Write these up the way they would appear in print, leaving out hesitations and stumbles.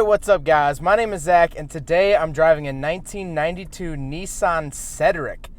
Alright, what's up guys? My name is Zach and today I'm driving a 1992 Nissan Cedric.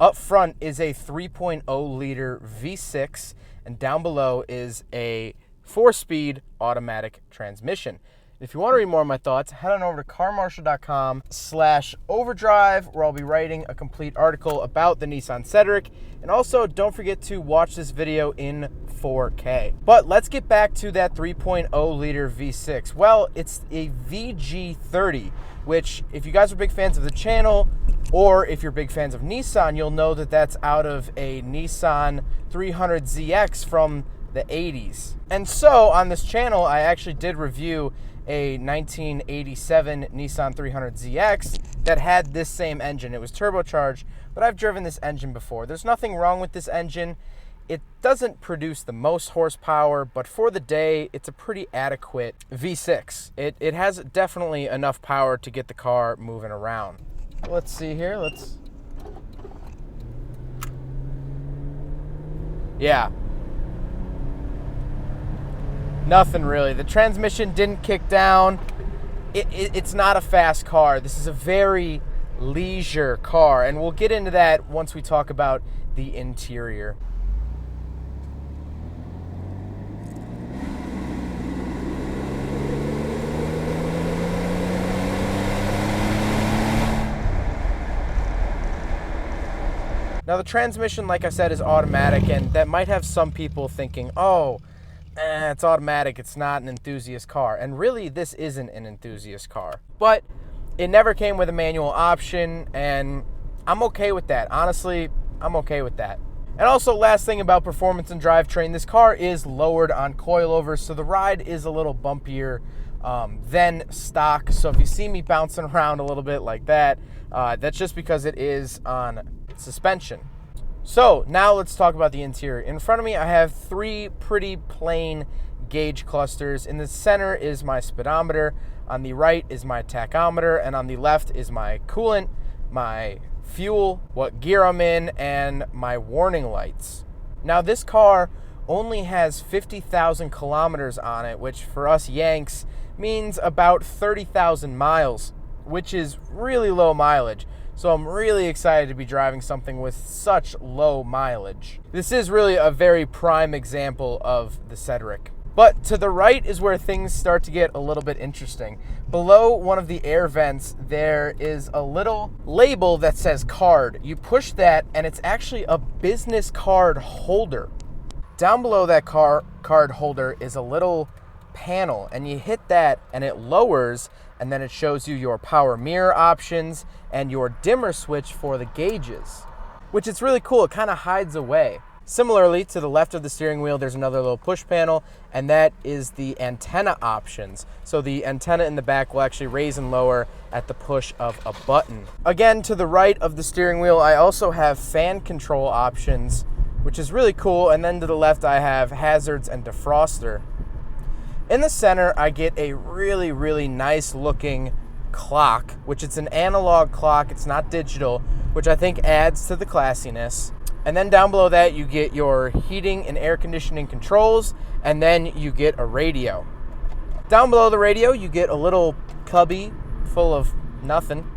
Up front is a 3.0 liter V6 and down below is a 4-speed automatic transmission. If you want to read more of my thoughts, head on over to carmarshal.com/overdrive where I'll be writing a complete article about the Nissan Cedric. And also don't forget to watch this video in 4K. But let's get back to that 3.0 liter V6. Well, it's a VG30, which if you guys are big fans of the channel, or if you're big fans of Nissan, you'll know that that's out of a Nissan 300ZX from the 80s. And so on this channel, I actually did review a 1987 Nissan 300ZX that had this same engine. It was turbocharged, but I've driven this engine before. There's nothing wrong with this engine. It doesn't produce the most horsepower, but for the day, it's a pretty adequate V6. It has definitely enough power to get the car moving around. Let's see here, yeah. Nothing really. The transmission didn't kick down. It's not a fast car. This is a very leisure car, and we'll get into that once we talk about the interior. Now the transmission, like I said, is automatic, and that might have some people thinking, oh, it's automatic, it's not an enthusiast car. And really, this isn't an enthusiast car. But it never came with a manual option, and I'm okay with that. Honestly, I'm okay with that. And also, last thing about performance and drivetrain, this car is lowered on coilovers, so the ride is a little bumpier than stock. So if you see me bouncing around a little bit like that, that's just because it is on suspension. So now let's talk about the interior. In front of me, I have three pretty plain gauge clusters. In the center is my speedometer, on the right is my tachometer, and on the left is my coolant, my fuel, what gear I'm in, and my warning lights. Now this car only has 50,000 kilometers on it, which for us Yanks means about 30,000 miles, which is really low mileage. So I'm really excited to be driving something with such low mileage. This is really a very prime example of the Cedric. But to the right is where things start to get a little bit interesting. Below one of the air vents, there is a little label that says card. You push that and it's actually a business card holder. Down below that card holder is a little panel, and you hit that and it lowers, and then it shows you your power mirror options and your dimmer switch for the gauges, which is really cool. It kind of hides away. Similarly, to the left of the steering wheel, there's another little push panel, and that is the antenna options. So the antenna in the back will actually raise and lower at the push of a button. Again, to the right of the steering wheel, I also have fan control options, which is really cool. And then to the left, I have hazards and defroster. In the center, I get a really, really nice looking clock, which it's an analog clock. It's not digital, which I think adds to the classiness. And then down below that, you get your heating and air conditioning controls, and then you get a radio. Down below the radio, you get a little cubby full of nothing.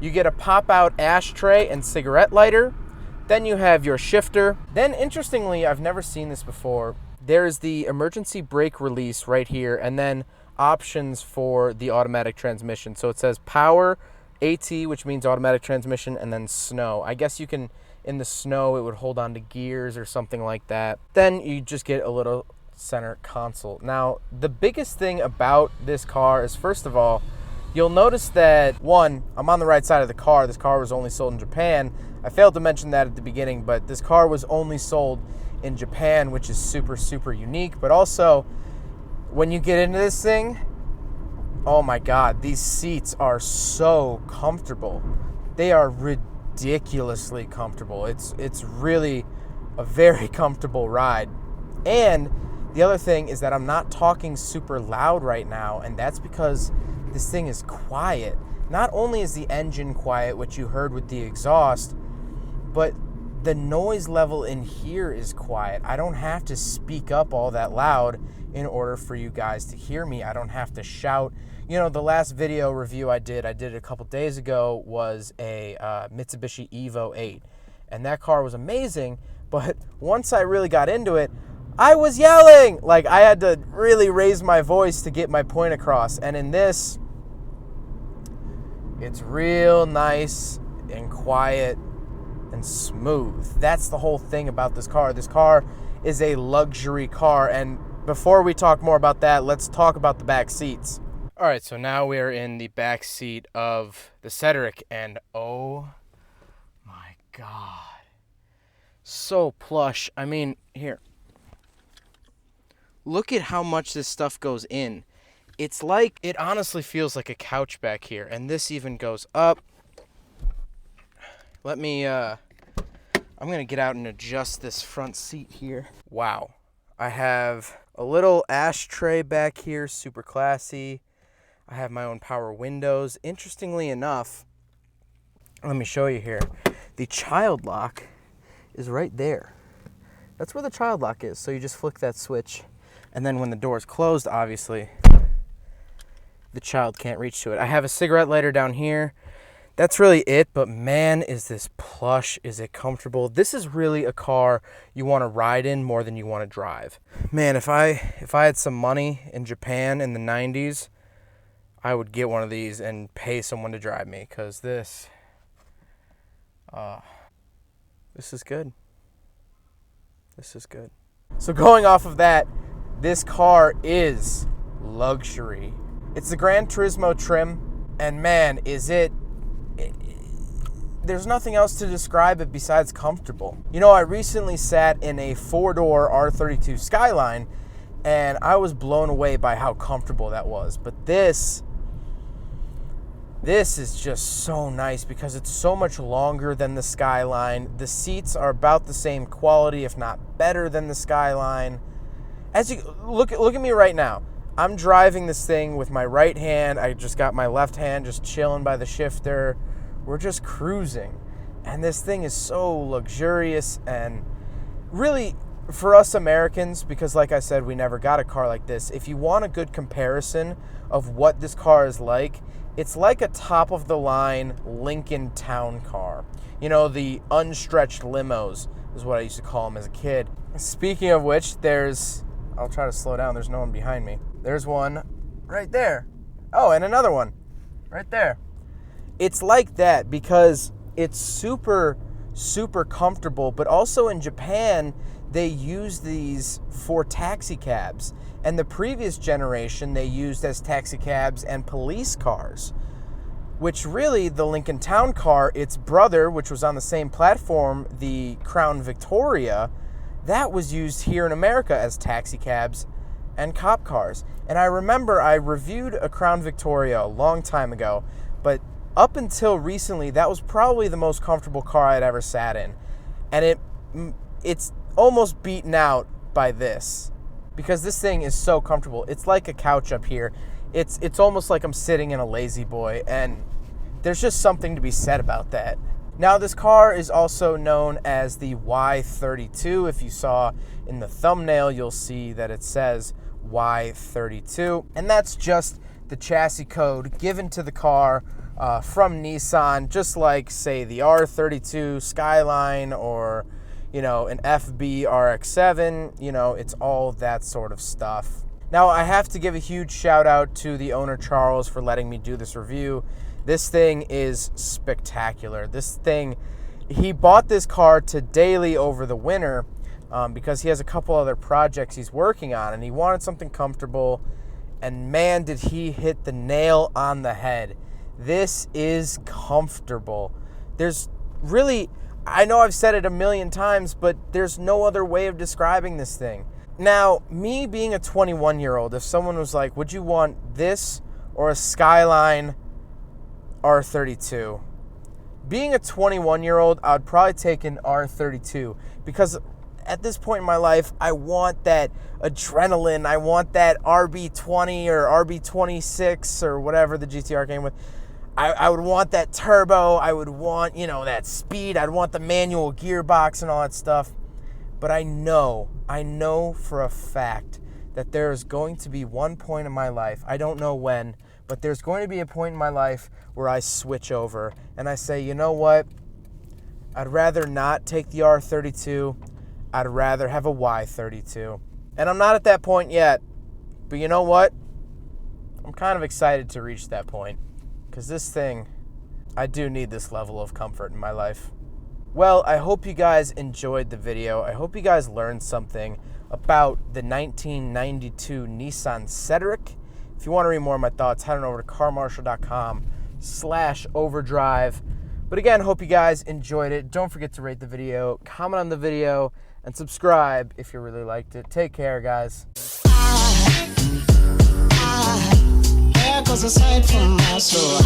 You get a pop-out ashtray and cigarette lighter. Then you have your shifter. Then, interestingly, I've never seen this before, there's the emergency brake release right here, and then options for the automatic transmission. So it says power, AT, which means automatic transmission, and then snow. I guess you can, in the snow, it would hold on to gears or something like that. Then you just get a little center console. Now, the biggest thing about this car is, first of all, you'll notice that, one, I'm on the right side of the car. This car was only sold in Japan. I failed to mention that at the beginning, but this car was only sold in Japan, which is super, super unique. But also, when you get into this thing, oh my God, these seats are so comfortable. They are ridiculously comfortable. It's really a very comfortable ride. And the other thing is that I'm not talking super loud right now, and that's because this thing is quiet. Not only is the engine quiet, which you heard with the exhaust, but the noise level in here is quiet. I don't have to speak up all that loud in order for you guys to hear me. I don't have to shout. You know, the last video review I did a couple days ago, was a Mitsubishi Evo 8. And that car was amazing, but once I really got into it, I was yelling. Like, I had to really raise my voice to get my point across. And in this, it's real nice and quiet and smooth. That's the whole thing about this car. This car is a luxury car. And before we talk more about that, let's talk about the back seats. All right, so now we're in the back seat of the Cedric, and oh my God, so plush. I mean, here, look at how much this stuff goes in. It's like, it honestly feels like a couch back here, and this even goes up. Let me, I'm gonna get out and adjust this front seat here. Wow, I have a little ashtray back here, super classy. I have my own power windows. Interestingly enough, let me show you here. The child lock is right there. That's where the child lock is. So you just flick that switch, and then when the door is closed, obviously, the child can't reach to it. I have a cigarette lighter down here. That's really it, but man, is this plush, is it comfortable. This is really a car you want to ride in more than you want to drive. Man, if I had some money in Japan in the 90s, I would get one of these and pay someone to drive me, because this is good. This is good. So going off of that, this car is luxury. It's the Gran Turismo trim, and man, is it there's nothing else to describe it besides comfortable. You know, I recently sat in a 4-door R32 Skyline, and I was blown away by how comfortable that was. But this is just so nice because it's so much longer than the Skyline. The seats are about the same quality, if not better than the Skyline. As you look at me right now. I'm driving this thing with my right hand. I just got my left hand just chilling by the shifter. We're just cruising. And this thing is so luxurious, and really, for us Americans, because like I said, we never got a car like this, if you want a good comparison of what this car is like, it's like a top-of-the-line Lincoln Town car. You know, the unstretched limos is what I used to call them as a kid. Speaking of which, I'll try to slow down. There's no one behind me. There's one right there. Oh, and another one right there. It's like that because it's super, super comfortable, but also in Japan, they use these for taxi cabs. And the previous generation, they used as taxi cabs and police cars, which really, the Lincoln Town car, its brother, which was on the same platform, the Crown Victoria, that was used here in America as taxi cabs and cop cars. And I remember I reviewed a Crown Victoria a long time ago, but up until recently, that was probably the most comfortable car I'd ever sat in. And it's almost beaten out by this, because this thing is so comfortable. It's like a couch up here. It's almost like I'm sitting in a Lazy Boy, and there's just something to be said about that. Now, this car is also known as the Y32. If you saw in the thumbnail, you'll see that it says Y32, and that's just the chassis code given to the car from Nissan, just like, say, the R32 Skyline or, you know, an FB RX-7, you know, it's all that sort of stuff. Now, I have to give a huge shout out to the owner, Charles, for letting me do this review. This thing is spectacular. This thing, he bought this car to daily over the winter because he has a couple other projects he's working on, and he wanted something comfortable, and man, did he hit the nail on the head. This is comfortable. There's really, I know I've said it a million times, but there's no other way of describing this thing. Now, me being a 21-year-old, if someone was like, would you want this or a Skyline R32? Being a 21-year-old, I would probably take an R32 because at this point in my life, I want that adrenaline. I want that RB20 or RB26 or whatever the GTR came with. I would want that turbo. I would want, you know, that speed. I'd want the manual gearbox and all that stuff. But I know for a fact that there is going to be one point in my life, I don't know when, but there's going to be a point in my life where I switch over and I say, you know what? I'd rather not take the R32. I'd rather have a Y32. And I'm not at that point yet. But you know what? I'm kind of excited to reach that point. Because this thing, I do need this level of comfort in my life. Well, I hope you guys enjoyed the video. I hope you guys learned something about the 1992 Nissan Cedric. If you want to read more of my thoughts, head on over to carmarshall.com/overdrive. But again, hope you guys enjoyed it. Don't forget to rate the video, comment on the video, and subscribe if you really liked it. Take care, guys. There goes a sight from my soul.